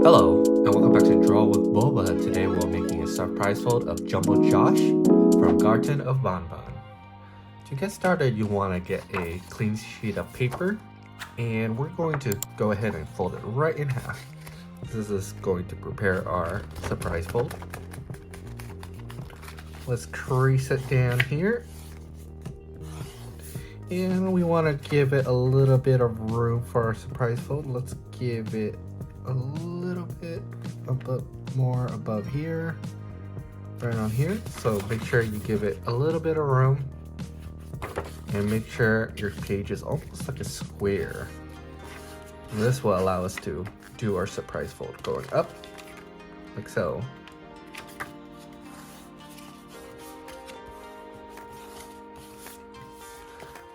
Hello, and welcome back to Draw with Boba. Today we're making a surprise fold of Jumbo Josh from Garten of Banban. To get started, you want to get a clean sheet of paper, and we're going to go ahead and fold it right in half. This is going to prepare our surprise fold. Let's crease it down here. And we want to give it a little bit of room for our surprise fold. Let's give it a little bit more above here, right on here. So make sure you give it a little bit of room and make sure your page is almost like a square. And this will allow us to do our surprise fold going up like so.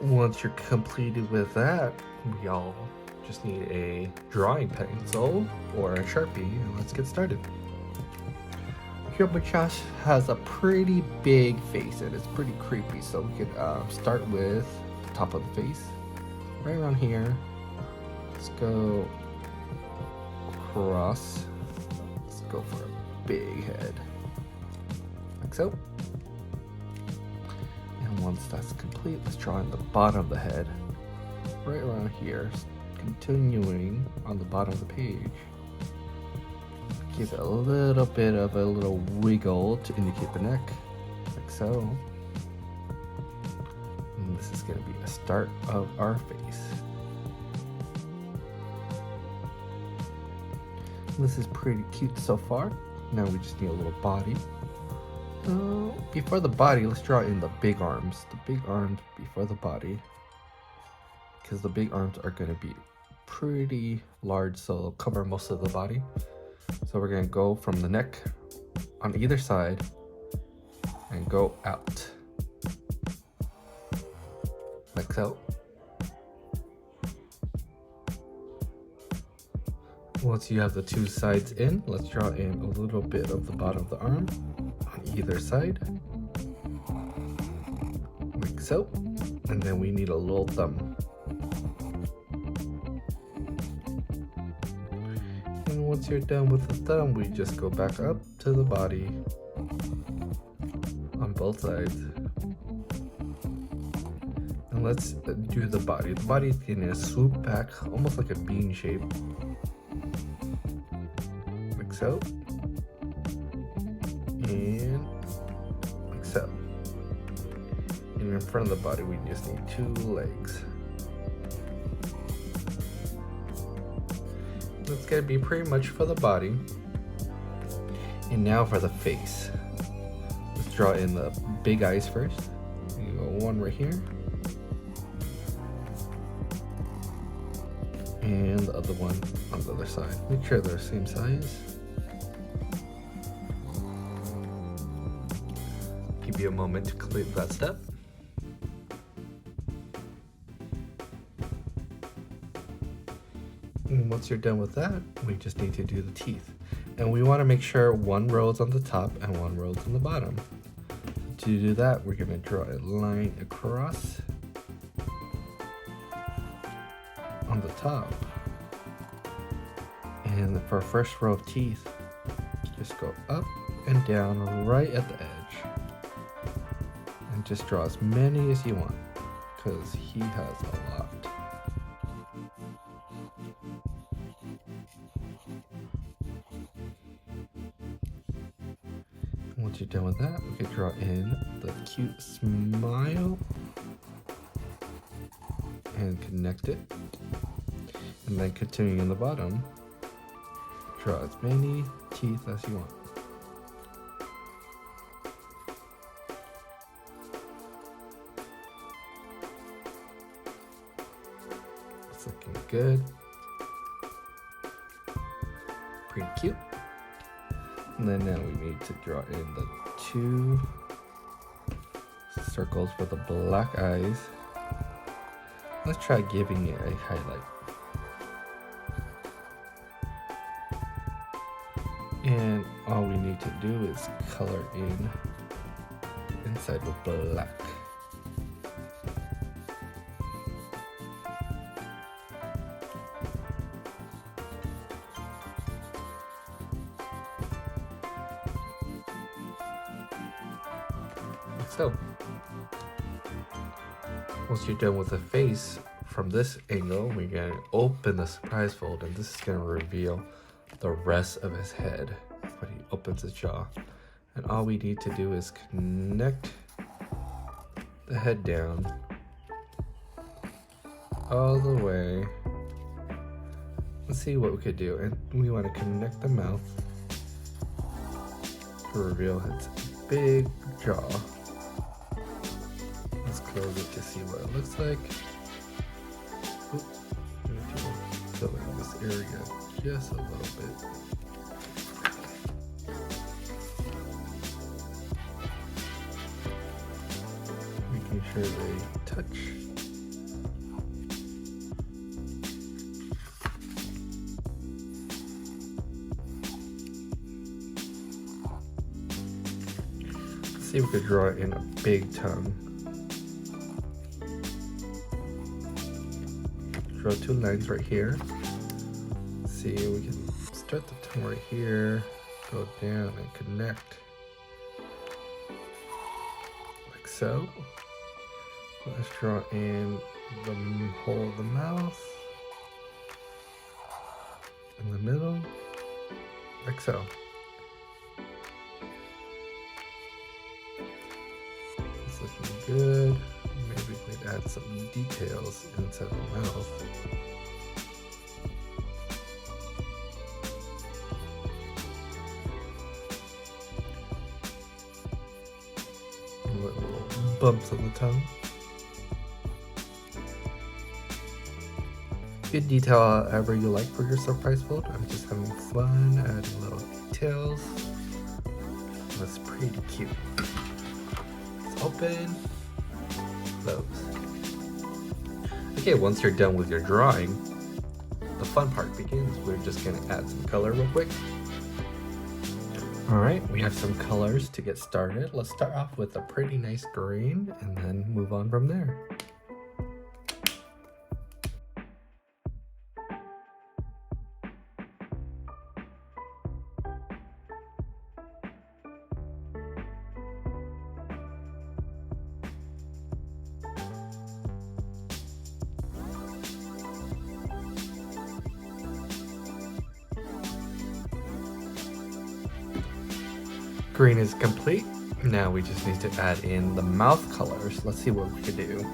Once you're completed with that, we all just need a drawing pencil or a Sharpie, and let's get started. Jumbo Josh has a pretty big face and it's pretty creepy, so we could start with the top of the face, right around here. Let's go across. Let's go for a big head, like so. And once that's complete, let's draw in the bottom of the head, right around here. Continuing on the bottom of the page, give it a little bit of a little wiggle to indicate the neck, like so. And this is going to be a start of our face. This is pretty cute so far. Now we just need a little body. Before the body, let's draw in the big arms. The big arms before the body, because the big arms are going to be pretty large, so they'll cover most of the body. So we're going to go from the neck on either side and go out like so. Once you have the two sides in, let's draw in a little bit of the bottom of the arm on either side like so. And then we need a little thumb. Once you're done with the thumb, we just go back up to the body on both sides. And let's do the body. The body is going to swoop back almost like a bean shape, like so. And like so. And in front of the body, we just need two legs. That's going to be pretty much for the body. And now for the face. Let's draw in the big eyes first. You go one right here. And the other one on the other side. Make sure they're the same size. Give you a moment to complete that step. And once you're done with that, we just need to do the teeth. And we want to make sure one row is on the top and one row is on the bottom. To do that, we're going to draw a line across on the top. And for our first row of teeth, just go up and down right at the edge. And just draw as many as you want, because he has a lot. Once you're done with that, we can draw in the cute smile and connect it. And then continuing in the bottom, draw as many teeth as you want. It's looking good. Pretty cute. And then now we need to draw in the two circles for the black eyes. Let's try giving it a highlight. And all we need to do is color in inside with black. like so. Once you're done with the face from this angle, we're going to open the surprise fold, and this is going to reveal the rest of his head when he opens his jaw. And all we need to do is connect the head down all the way. Let's see what we could do. And we want to connect the mouth to reveal his big jaw. Let's close it to see what it looks like. Oops, I'm going to fill in this area just a little bit. Making sure they touch. See if we could draw in a big tongue. Draw 2 lines right here. See, we can start the tongue right here, go down and connect like so. Let's draw in the hole of the mouth in the middle, like so. It's looking good. Maybe we could add some details inside the mouth. Little bumps on the tongue. You can detail however you like for your surprise fold. I'm just having fun adding little details. That's pretty cute. Let's open, close. Okay, once you're done with your drawing, the fun part begins. We're just gonna add some color real quick. All right, we have some colors to get started. Let's start off with a pretty nice green and then move on from there. Green is complete. Now we just need to add in the mouth colors. Let's see what we can do.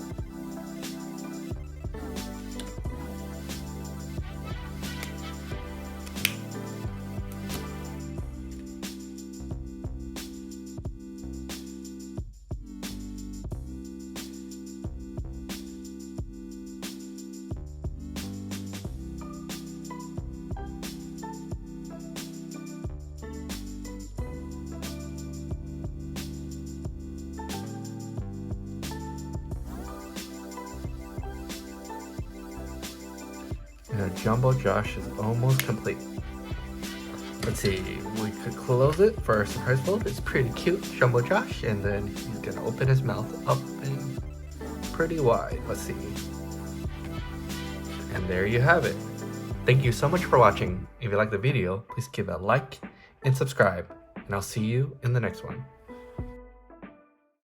And Jumbo Josh is almost complete. Let's see, we could close it for our surprise fold. It's pretty cute, Jumbo Josh, and then he's gonna open his mouth up and pretty wide. Let's see. And there you have it. Thank you so much for watching. If you liked the video, please give it a like and subscribe, and I'll see you in the next one.